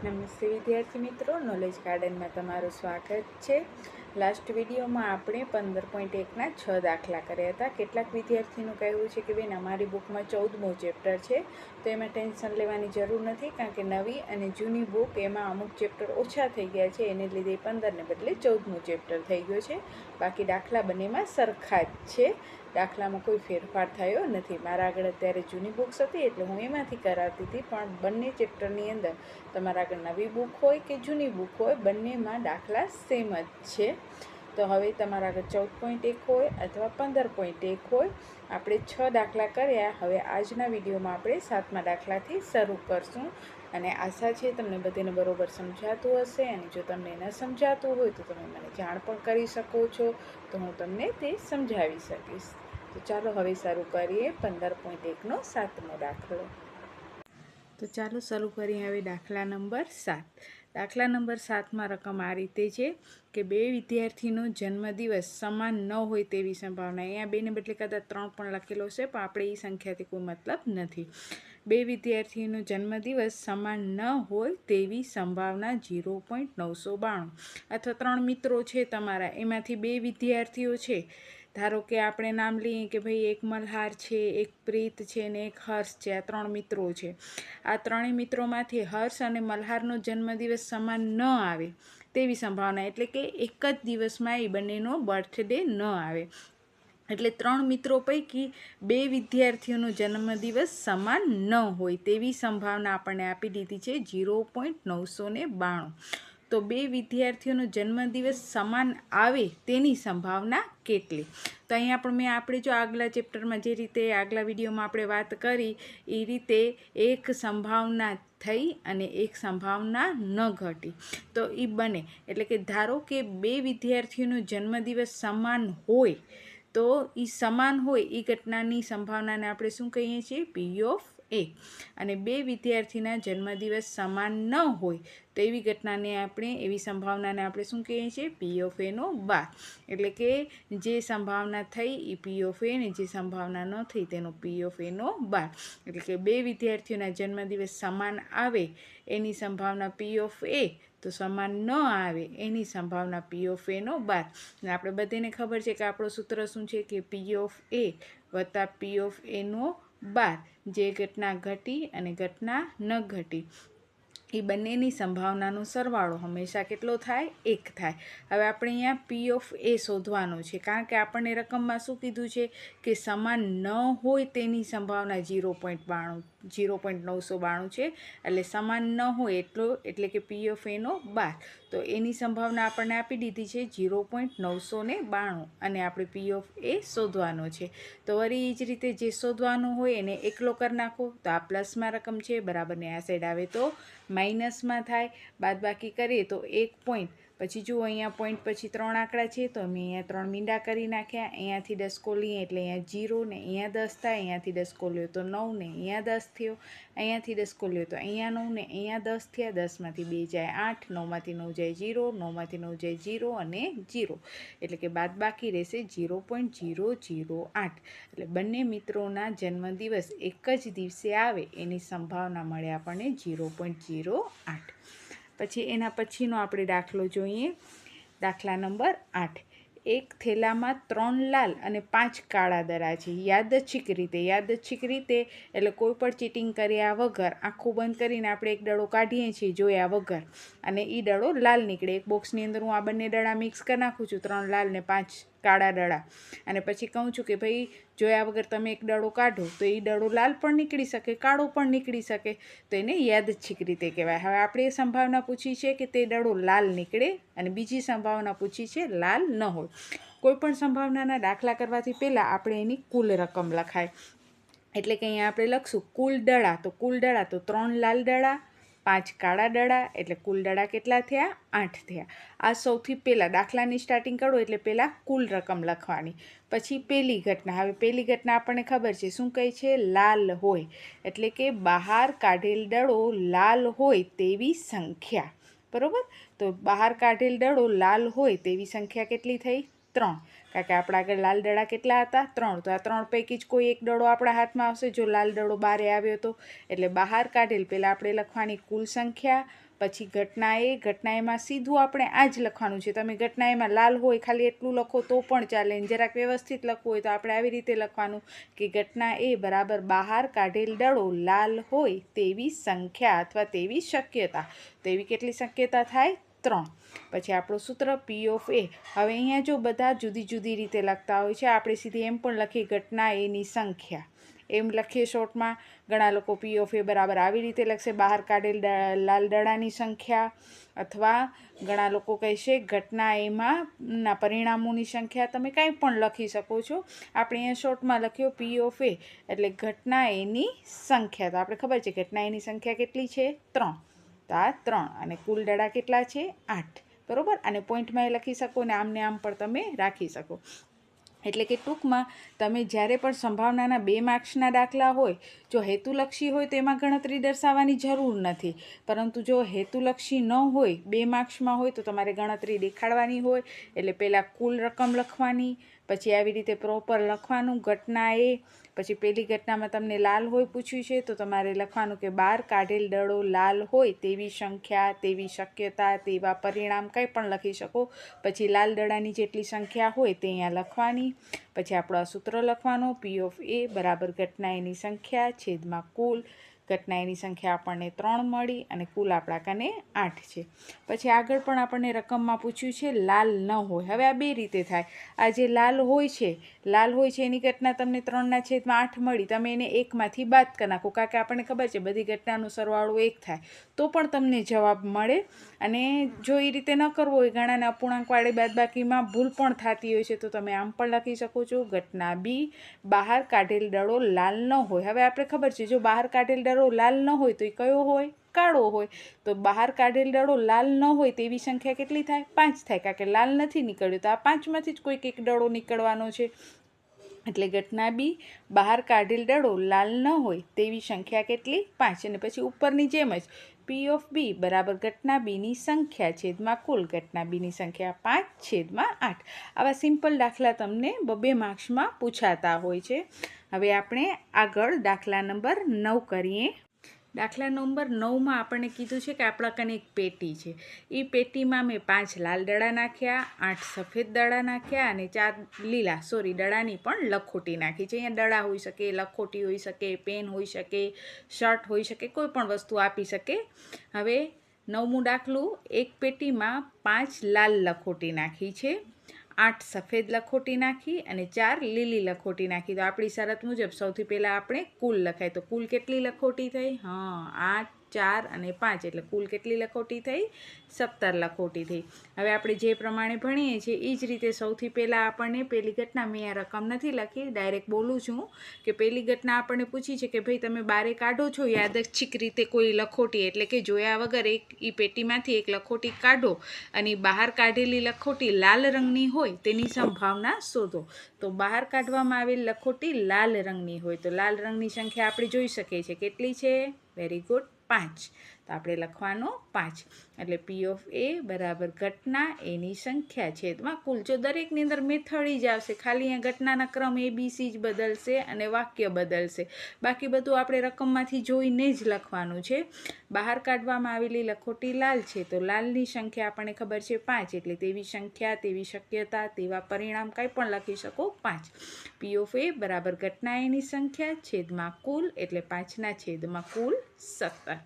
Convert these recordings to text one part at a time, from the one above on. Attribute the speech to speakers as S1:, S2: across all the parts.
S1: નમસ્તે વિદ્યાર્થી મિત્રો, નોલેજ ગાર્ડનમાં તમારું સ્વાગત છે. લાસ્ટ વિડીયોમાં આપણે 15.1ના 6 દાખલા કર્યા હતા. કેટલાક વિદ્યાર્થીનું કહેવું છે કે બેન અમારી બુકમાં 14મો ચેપ્ટર છે, તો એમાં ટેન્શન લેવાની જરૂર નથી, કારણ કે નવી અને જૂની બુક એમાં અમુક ચેપ્ટર ઓછા થઈ ગયા છે, એને લીધે 15ને બદલે 14મું ચેપ્ટર થઈ ગયું છે. બાકી દાખલા બંનેમાં સરખા જ છે, દાખલામાં કોઈ ફેરફાર થયો નથી. મારા આગળ અત્યારે જૂની બુક્સ હતી એટલે હું એમાંથી કરાવતી હતી, પણ બંને ચેપ્ટરની અંદર તમારા આગળ નવી બુક હોય કે જૂની બુક હોય, બંનેમાં દાખલા સેમ જ છે. તો હવે તમારા આગળ 14.1 હોય અથવા 15.1 હોય, આપણે 6 દાખલા કર્યા. હવે આજના વિડીયોમાં આપણે 7મા દાખલાથી શરૂ કરશું, અને આશા છે તમને બધાને બરોબર સમજાતું હશે. અને જો તમને ન સમજાતું હોય તો તમે મને જાણ પણ કરી શકો છો, તો હું તમને તે સમજાવી શકીશ. તો ચાલો હવે શરૂ કરીએ 15.1નો 7મો દાખલો. તો ચાલો શરૂ કરીએ હવે દાખલા નંબર 7. દાખલા નંબર 7માં રકમ આ રીતે છે કે બે વિદ્યાર્થીનો જન્મદિવસ સમાન ન હોય તેવી સંભાવના. અહીંયા બેને બદલે કદાચ 3 પણ લખેલો છે, પણ આપણે એ સંખ્યાથી કોઈ મતલબ નથી. બે વિદ્યાર્થીનો જન્મદિવસ સમાન ન હોય તેવી સંભાવના 0.992. અથવા 3 મિત્રો છે તમારા, એમાંથી બે વિદ્યાર્થીઓ છે. ધારો કે આપણે નામ લઈએ કે ભાઈ એક મલ્હાર છે, એક પ્રીત છે ને એક હર્ષ છે. આ 3 મિત્રો છે. આ ત્રણેય મિત્રોમાંથી હર્ષ અને મલ્હારનો જન્મદિવસ સમાન ન આવે તેવી સંભાવના, એટલે કે એક જ દિવસમાં એ બંનેનો બર્થડે ન આવે. એટલે 3 મિત્રો પૈકી બે વિદ્યાર્થીઓનો જન્મદિવસ સમાન ન હોય તેવી સંભાવના આપણને આપી દીધી છે 0.992. તો બે વિદ્યાર્થીઓનો જન્મદિવસ સમાન આવે તેની સંભાવના કેટલી? તો અહીંયા પણ આપણે જો આગલા ચેપ્ટરમાં જે રીતે આગલા વિડીયોમાં આપણે વાત કરી એ રીતે એક સંભાવના થઈ અને એક સંભાવના ન ઘટી, તો એ બને. એટલે કે ધારો કે બે વિદ્યાર્થીઓનો જન્મદિવસ સમાન હોય, તો એ સમાન હોય એ ઘટનાની સંભાવનાને આપણે શું કહીએ છીએ? P(a). અને બે વિદ્યાર્થીના જન્મદિવસ સમાન ન હોય તો એવી ઘટનાને એવી સંભાવનાને આપણે શું કહીએ છીએ? P(a)². એટલે કે જે સંભાવના થઈ એ P(a) ને જે સંભાવના ન થઈ તેનો P(a)². એટલે કે બે વિદ્યાર્થીઓના જન્મદિવસ સમાન આવે એની સંભાવના P(a), તો સમાન ન આવે એની સંભાવના P(a)². અને આપણે બધાને ખબર છે કે આપણું સૂત્ર શું છે કે P(a) વત્તા P(a)². જે ઘટના ઘટી અને ઘટના ન ઘટી એ બંનેની સંભાવનાનો સરવાળો હંમેશા કેટલો થાય? 1 થાય. હવે આપણે અહીંયા P(a) શોધવાનો છે, કારણ કે આપણને રકમમાં શું કીધું છે કે સમાન ન હોય તેની સંભાવના 0.992 છે. એટલે સમાન ન હોય એટલે કે P(a)². તો એની સંભાવના આપણને આપી દીધી છે 0.992, અને આપણે P(a) શોધવાનો છે. તો વળી એ જ રીતે જે શોધવાનું હોય એને એકલો કરી નાખો, તો આ પ્લસમાં રકમ છે બરાબરને આ સાઈડ આવે તો માઇનસમાં થાય. બાદબાકી કરીએ તો 1 પોઈન્ટ, પછી જુઓ અહીંયા પોઈન્ટ પછી 3 આંકડા છે, તો અમે અહીંયા 3 મીંડા કરી નાખ્યા. અહીંયાથી 10 લઈએ એટલે અહીંયા 0 ને અહીંયા 10 થાય. અહીંયાથી 10 લ્યો તો 9 ને અહીંયા 10 થયો. અહીંયાથી 10 લ્યો તો અહીંયા 9 ને અહીંયા 10 થયા. 10માંથી 2 જાય 8, 9માંથી 9 જાય 0, 9માંથી 9 જાય 0 અને 0. એટલે કે બાદબાકી રહેશે 0.008. એટલે બંને મિત્રોના જન્મદિવસ એક જ દિવસે આવે એની સંભાવના મળે આપણને 0.08. પછી એના પછીનો આપણે દાખલો જોઈએ. દાખલા નંબર 8. એક થેલામાં 3 લાલ અને 5 કાળા દડા છે. યાદચ્છિક રીતે એટલે કોઈ પણ ચીટિંગ કર્યા વગર આંખું બંધ કરીને આપણે એક દડો કાઢીએ છીએ જોયા વગર, અને એ દડો લાલ નીકળે. એક બોક્સની અંદર હું આ બંને દડા મિક્સ કરી નાખું છું, 3 લાલ ને 5 કાળા દડા, અને પછી કહું છું કે ભાઈ જોયા વગર તમે એક દડો કાઢો, તો એ દડો લાલ પણ નીકળી શકે, કાળો પણ નીકળી શકે, તો એને યાદચ્છિક રીતે કહેવાય. હવે આપણે એ સંભાવના પૂછી છે કે તે દડો લાલ નીકળે, અને બીજી સંભાવના પૂછી છે લાલ ન હોય. કોઈપણ સંભાવનાના દાખલા કરવાથી પહેલાં આપણે એની કુલ રકમ લખાય. એટલે કે અહીંયા આપણે લખશું કુલ દડા, તો કુલ દડા તો 3 લાલ દડા 5 કાળા દડા, એટલે કુલ દડા કેટલા થયા? 8 થયા. આ સૌથી પહેલાં દાખલાની સ્ટાર્ટિંગ કરો એટલે પહેલાં કુલ રકમ લખવાની. પછી પહેલી ઘટના. હવે પહેલી ઘટના આપણને ખબર છે શું કહે છે? લાલ હોય, એટલે કે બહાર કાઢેલ દડો લાલ હોય તેવી સંખ્યા. બરાબર? તો બહાર કાઢેલ દડો લાલ હોય તેવી સંખ્યા કેટલી થઈ? 3, કારણ કે આપણા આગળ લાલ દડા કેટલા હતા? 3. તો આ 3 પૈકી જ કોઈ એક દડો આપણા હાથમાં આવશે. જો લાલ દડો બહાર આવ્યો તો એટલે બહાર કાઢેલ પહેલાં આપણે લખવાની કુલ સંખ્યા, પછી ઘટના એ. ઘટના એમાં સીધું આપણે આ જ લખવાનું છે. તમે ઘટના એમાં લાલ હોય ખાલી એટલું લખો તો પણ ચાલે. જરાક વ્યવસ્થિત લખવું હોય તો આપણે આવી રીતે લખવાનું કે ઘટના એ બરાબર બહાર કાઢેલ દડો લાલ હોય તેવી સંખ્યા અથવા તેવી શક્યતા. તો એવી કેટલી શક્યતા થાય? 3. પછી આપણું સૂત્ર P of A. હવે અહીંયા જો બધા જુદી જુદી રીતે લખતા હોય છે, આપણે સીધી એમ પણ લખીએ ઘટના એની સંખ્યા, એમ લખીએ શોર્ટમાં. ઘણા લોકો P of A બરાબર આવી રીતે લખશે, બહાર કાઢેલ લાલ દડાની સંખ્યા, અથવા ઘણા લોકો કહેશે ઘટના એમાં પરિણામોની સંખ્યા. તમે કાંઈ પણ લખી શકો છો. આપણે અહીંયા શોર્ટમાં લખ્યો P of A એટલે ઘટના એની સંખ્યા. તો આપણે ખબર છે ઘટના એની સંખ્યા કેટલી છે? 3. તો આ 3 અને કુલ દડા કેટલા છે? 8. બરાબર. અને પોઈન્ટમાં એ લખી શકો ને આમને આમ પણ તમે રાખી શકો. એટલે કે ટૂંકમાં તમે જ્યારે પણ સંભાવનાના 2 માર્ક્સના દાખલા હોય, જો હેતુલક્ષી હોય તો એમાં ગણતરી દર્શાવવાની જરૂર નથી. પરંતુ જો હેતુલક્ષી ન હોય, 2 માર્ક્સમાં હોય, તો તમારે ગણતરી દેખાડવાની હોય. એટલે પહેલાં કુલ રકમ લખવાની, પછી આવી રીતે પ્રોપર લખવાનું ઘટના એ. પછી પહેલી ઘટનામાં તમને લાલ હોય પૂછ્યું છે તો તમારે લખવાનું કે બહાર કાઢેલ દડો લાલ હોય તેવી સંખ્યા, તેવી શક્યતા, તેવા પરિણામ, કંઈ પણ લખી શકો. પછી લાલ દડાની જેટલી સંખ્યા હોય તે અહીંયા લખવાની. પછી આપણો આ સૂત્ર લખવાનો P of A બરાબર ઘટના એની સંખ્યા છેદમાં કુલ. ઘટના એની સંખ્યા આપણને 3 મળી અને કુલ આપણા કને 8 છે. પછી આગળ પણ આપણને રકમમાં પૂછ્યું છે લાલ ન હોય. હવે આ 2 રીતે થાય. આ જે લાલ હોય છે એની ઘટના તમને 3/8 મળી. તમે એને 1માંથી બાદ કરી નાખો, કારણ કે આપણને ખબર છે બધી ઘટનાનો સરવાળો 1 થાય તો પણ તમને જવાબ મળે. અને જો એ રીતે ન કરવો હોય, ઘણાને અપૂર્ણાંકવાળી બાદબાકીમાં ભૂલ પણ થતી હોય છે, તો તમે આમ પણ લખી શકો છો ઘટના B બહાર કાઢેલ દડો લાલ ન હોય. હવે આપણે ખબર છે જો બહાર કાઢેલ દડો લાલ ન હોય તો એ કયો હોય? કાળો હોય. તો બહાર કાઢેલ દડો લાલ ન હોય તેવી સંખ્યા કેટલી થાય? 5 થાય, કારણ કે લાલ નથી નીકળ્યો તો આ 5માંથી જ કોઈક એક દડો નીકળવાનો છે. એટલે ઘટના B બહાર કાઢેલ દડો લાલ ન હોય તેવી સંખ્યા કેટલી? 5. અને પછી ઉપરની જેમ જ P of B બરાબર ઘટના Bની સંખ્યા છેદમાં કુલ. ઘટના Bની સંખ્યા 5/8. આવા સિમ્પલ દાખલા તમને 2 માર્ક્સમાં પૂછાતા હોય છે. હવે આપણે આગળ દાખલા નંબર 9 કરીએ. દાખલા નંબર 9માં આપણને કીધું છે કે આપણા કને એક પેટી છે. એ પેટીમાં મેં 5 લાલ દડા નાખ્યા, 8 સફેદ દડા નાખ્યા અને 4 લીલા દડાની પણ લખોટી નાખી છે. અહીંયા દડા હોઈ શકે, લખોટી હોઈ શકે, પેન હોઈ શકે, શર્ટ હોઈ શકે, કોઈ પણ વસ્તુ આપી શકે. હવે 9મું દાખલું, એક પેટીમાં 5 લાલ લખોટી નાખી છે, 8 સફેદ લખોટી નાખી અને 4 લીલી લખોટી નાખી. તો આપણી શરત મુજબ સૌથી પહેલાં આપણે કુલ લખાય. તો કુલ કેટલી લખોટી થઈ? 8, 4 અને 5 એટલે કુલ કેટલી લખોટી થઈ? 17 લખોટી થઈ. હવે આપણે જે પ્રમાણે ભણીએ છીએ એ જ રીતે સૌથી પહેલાં આપણને પહેલી ઘટના, મેં આ રકમ નથી લખી, ડાયરેક્ટ બોલું છું કે પહેલી ઘટના આપણને પૂછી છે કે ભાઈ તમે બારે કાઢો છો યાદચ્છિક રીતે કોઈ લખોટી, એટલે કે જોયા વગર એ પેટીમાંથી એક લખોટી કાઢો અને બહાર કાઢેલી લખોટી લાલ રંગની હોય તેની સંભાવના શોધો. તો બહાર કાઢવામાં આવેલ લખોટી લાલ રંગની હોય તો લાલ રંગની સંખ્યા આપણે જોઈ શકીએ છીએ. કેટલી છે? Very good, 5. તો આપણે લખવાનો 5. એટલે P of A બરાબર ઘટના એની સંખ્યા છેદમાં કુલ. જો દરેકની અંદર મેથડ જ આવશે, ખાલી અહીંયા ઘટનાના ક્રમ ABC જ બદલશે અને વાક્ય બદલશે. બાકી બધું આપણે રકમમાંથી જોઈને જ લખવાનું છે. બહાર કાઢવામાં આવેલી લખોટી લાલ છે તો લાલની સંખ્યા આપણને ખબર છે 5, એટલે તેવી સંખ્યા, તેવી શક્યતા, તેવા પરિણામ, કંઈ પણ લખી શકો 5. P of A બરાબર ઘટના એની સંખ્યા છેદમાં કુલ, એટલે 5/કુલ 17.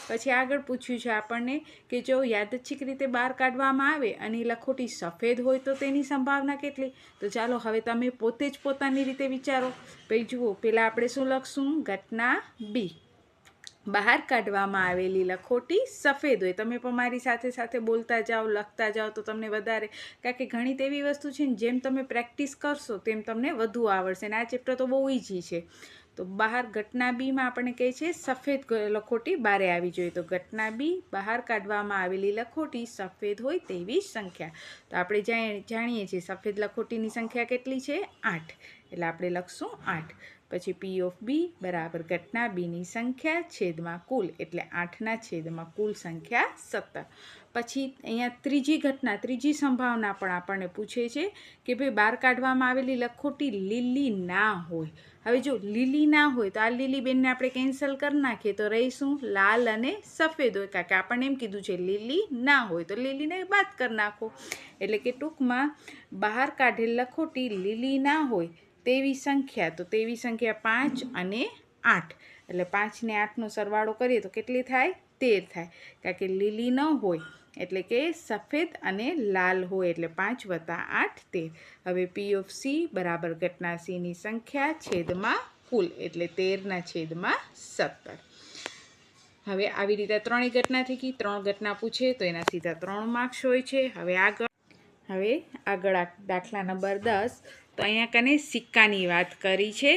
S1: પછી આગળ પૂછ્યું છે આપણને કે જો યાદચ્છિક રીતે બહાર કાઢવામાં આવે અને લખોટી સફેદ હોય તો તેની સંભાવના કેટલી? તો ચાલો હવે તમે પોતે જ પોતાની રીતે વિચારો. ભાઈ જુઓ, પહેલાં આપણે શું લખશું? ઘટના B બહાર કાઢવામાં આવેલી લખોટી સફેદ હોય. તમે પણ મારી સાથે સાથે બોલતા જાઓ, લખતા જાઓ તો તમને વધારે, કારણ કે ગણિત એવી વસ્તુ છે ને જેમ તમે પ્રેક્ટિસ કરશો તેમ તમને વધુ આવડશે. અને આ ચેપ્ટર તો બહુ ઇઝી છે. તો બહાર ઘટના બીમાં આપણને કહે છે સફેદ લખોટી બારે આવી જોઈએ. તો ઘટના B બહાર કાઢવામાં આવેલી લખોટી સફેદ હોય તેવી સંખ્યા. તો આપણે જાણીએ છીએ સફેદ લખોટીની સંખ્યા કેટલી છે? 8. એટલે આપણે લખશું 8. પછી પી ઓફ બી બરાબર ઘટના બીની સંખ્યા છેદમાં કુલ એટલે 8ના છેદમાં કુલ સંખ્યા 17. પછી અહીંયા ત્રીજી ઘટના, ત્રીજી સંભાવના પણ આપણને પૂછે છે કે ભાઈ બહાર કાઢવામાં આવેલી લખોટી લીલી ના હોય. હવે જો લીલી ના હોય તો આ લીલી બેનને આપણે કેન્સલ કરી નાખીએ તો રહીશું લાલ અને સફેદ હોય, કારણ કે આપણને એમ કીધું છે લીલી ના હોય તો લીલીને બાદ કરી નાખો. એટલે કે ટૂંકમાં બહાર કાઢેલ લખોટી લીલી ના હોય તેવી સંખ્યા, તો તેવી સંખ્યા 5 અને 8, એટલે 5 ને 8નો સરવાળો કરીએ તો કેટલી થાય? 13 થાય, કારણ કે લીલી ન હોય એટલે કે સફેદ અને લાલ હોય એટલે 5 + 8 13. હવે પી ઓફ સી બરાબર ઘટના સીની સંખ્યા છેદમાં કુલ એટલે 13ના છેદમાં 17. હવે આવી રીતે ત્રણેય ઘટના થઈ ગઈ. 3 ઘટના પૂછે તો એના સીધા 3 માર્ક્સ હોય છે. હવે આગળ દાખલા નંબર 10. તો અહીંયા કને સિક્કાની વાત કરી છે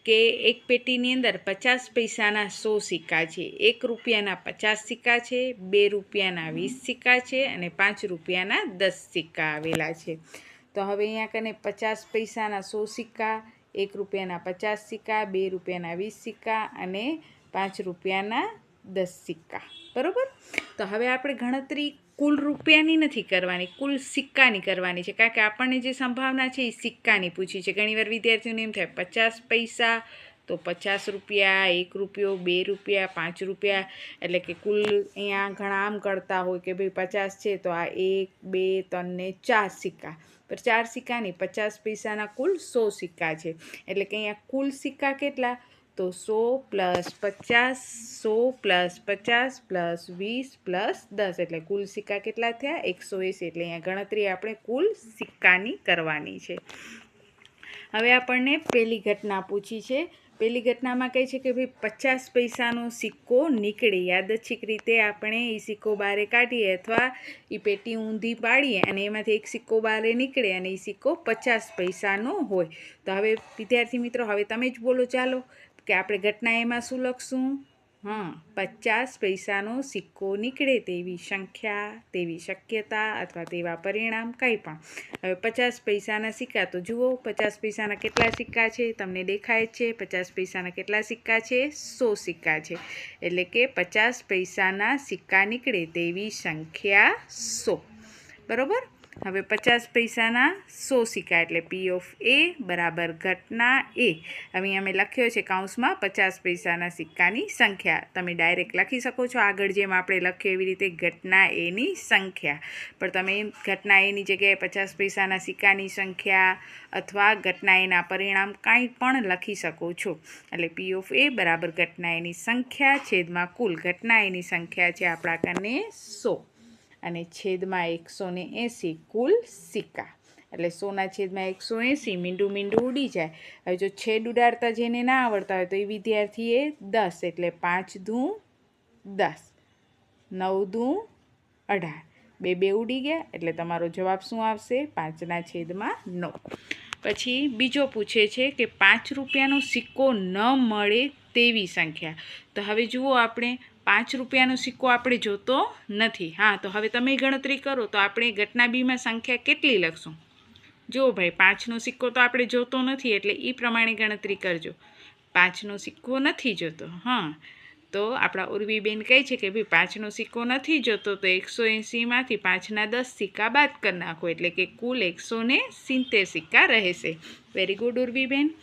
S1: કે એક પેટીની અંદર 50 પૈસાના 100 સિક્કા છે, 1 રૂપિયાના 50 સિક્કા છે, 2 રૂપિયાના 20 સિક્કા છે અને 5 રૂપિયાના 10 સિક્કા આવેલા છે. તો હવે અહીંયા કને 50 પૈસાના 100 સિક્કા, 1 રૂપિયાના 50 સિક્કા, 2 રૂપિયાના 20 સિક્કા અને 5 રૂપિયાના 10 સિક્કા, બરાબર. તો હવે આપણે ગણતરી કુલ રૂપિયાની નથી કરવાની, કુલ સિક્કાની કરવાની છે, કારણ કે આપણને જે સંભાવના છે એ સિક્કાની પૂછી છે. ઘણીવાર વિદ્યાર્થીઓને એમ થાય 50 પૈસા તો 50 રૂપિયા, 1 રૂપિયો, 2 રૂપિયા, 5 રૂપિયા, એટલે કે કુલ અહીંયા ઘણા આમ કરતા હોય કે ભાઈ 50 છે તો આ 1, 2, 3 ને 4 સિક્કા, પણ 4 સિક્કાની 50 પૈસાના કુલ 100 સિક્કા છે, એટલે કે અહીંયા કુલ સિક્કા કેટલા? તો 100 + 50, 100 + 50 + 20 + 10, એટલે કુલ સિક્કા કેટલા થયા? 180. એટલે અહીંયા ગણતરી આપણે કુલ સિક્કાની કરવાની છે. હવે આપણને પહેલી ઘટના પૂછી છે. પહેલી ઘટનામાં કહે છે કે ભાઈ 50 પૈસાનો સિક્કો નીકળે. યાદચ્છિક રીતે આપણે એ સિક્કો બહાર કાઢીએ અથવા એ પેટી ઊંધી પાડીએ અને એમાંથી એક સિક્કો બહાર નીકળે અને એ સિક્કો 50 પૈસાનો હોય. તો હવે વિદ્યાર્થી મિત્રો, હવે તમે જ બોલો ચાલો કે આપણે ઘટના એમાં શું લખશું? 50 પૈસાનો સિક્કો નીકળે તેવી સંખ્યા, તેવી શક્યતા અથવા તેવા પરિણામ, કંઈ પણ. હવે 50 પૈસાના સિક્કા, તો જુઓ 50 પૈસાના કેટલા સિક્કા છે? તમને દેખાય છે 50 પૈસાના કેટલા સિક્કા છે? 100 સિક્કા છે, એટલે કે 50 પૈસાના સિક્કા નીકળે તેવી સંખ્યા 100, બરાબર. હવે 50 પૈસાના 100 સિક્કા એટલે પી ઓફ એ બરાબર ઘટના એ. હવે અમે લખ્યો છે કૌંસમાં 50 પૈસાના સિક્કાની સંખ્યા. તમે ડાયરેક્ટ લખી શકો છો આગળ જેમ આપણે લખ્યું એવી રીતે ઘટના એની સંખ્યા, પણ તમે ઘટના એની જગ્યાએ 50 પૈસાના સિક્કાની સંખ્યા અથવા ઘટના એના પરિણામ કાંઈ પણ લખી શકો છો. એટલે પી ઓફ એ બરાબર ઘટના એની સંખ્યા છેદમાં કુલ. ઘટના એની સંખ્યા છે આપણા કને 100 અને છેદમાં 180 કુલ સિક્કા, એટલે 100ના છેદમાં 180 મીંડું મીંડું ઉડી જાય. હવે જો છેદ ઉડાડતા જેને ના આવડતા હોય તો એ વિદ્યાર્થીએ 10, એટલે 5 દૂ 10, 9 દૂ 18, 2 2 ઉડી ગયા, એટલે તમારો જવાબ શું આવશે? 5ના છેદમાં 9. પછી બીજો પૂછે છે કે 5 રૂપિયાનો સિક્કો ન મળે તેવી સંખ્યા. તો હવે જુઓ, આપણે 5 રૂપિયાનો સિક્કો આપણે જોતો નથી. તો હવે તમે ગણતરી કરો તો આપણે ઘટના બીમાં સંખ્યા કેટલી લખશું? જો ભાઈ 5નો સિક્કો તો આપણે જોતો નથી, એટલે એ પ્રમાણે ગણતરી કરજો. 5નો સિક્કો નથી જોતો. તો આપણા ઉર્વીબેન કહે છે કે ભાઈ 5નો સિક્કો નથી જોતો તો 180માંથી 5ના 10 સિક્કા બાદ કરી નાખો, એટલે કે કુલ 170 સિક્કા રહેશે. વેરી ગુડ ઉર્વીબેન.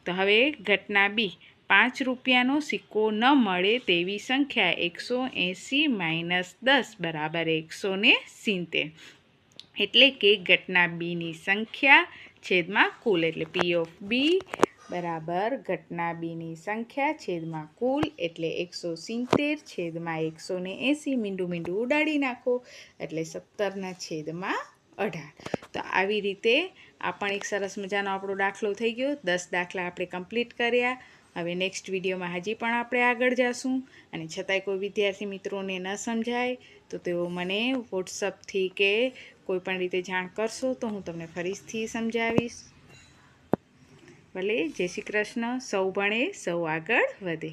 S1: તો હવે ઘટના બી, 5 રૂપિયાનો સિક્કો ન મળે તેવી સંખ્યા 180 - 10 બરાબર 170, એટલે કે ઘટના બીની સંખ્યા છેદમાં કુલ, એટલે પી ઓફ બી બરાબર ઘટના બીની સંખ્યા છેદમાં કુલ એટલે 170 છેદમાં 180, મીંડું મીંડું ઉડાડી નાખો એટલે 17ના છેદમાં 18. તો આવી રીતે આ પણ એક સરસ મજાનો આપણો દાખલો થઈ ગયો. 10 દાખલા આપણે કમ્પ્લીટ કર્યા. હવે નેક્સ્ટ વિડીયોમાં હજી પણ આપણે આગળ જઈશું, અને છતાંય કોઈ વિદ્યાર્થી મિત્રોને ન સમજાય તો તેઓ મને વોટ્સઅપથી કે કોઈ પણ રીતે જાણ કરશો તો હું તમને ફરીથી સમજાવીશ. ભલે. જય શ્રી કૃષ્ણ. સૌ ભણે સૌ આગળ વધે.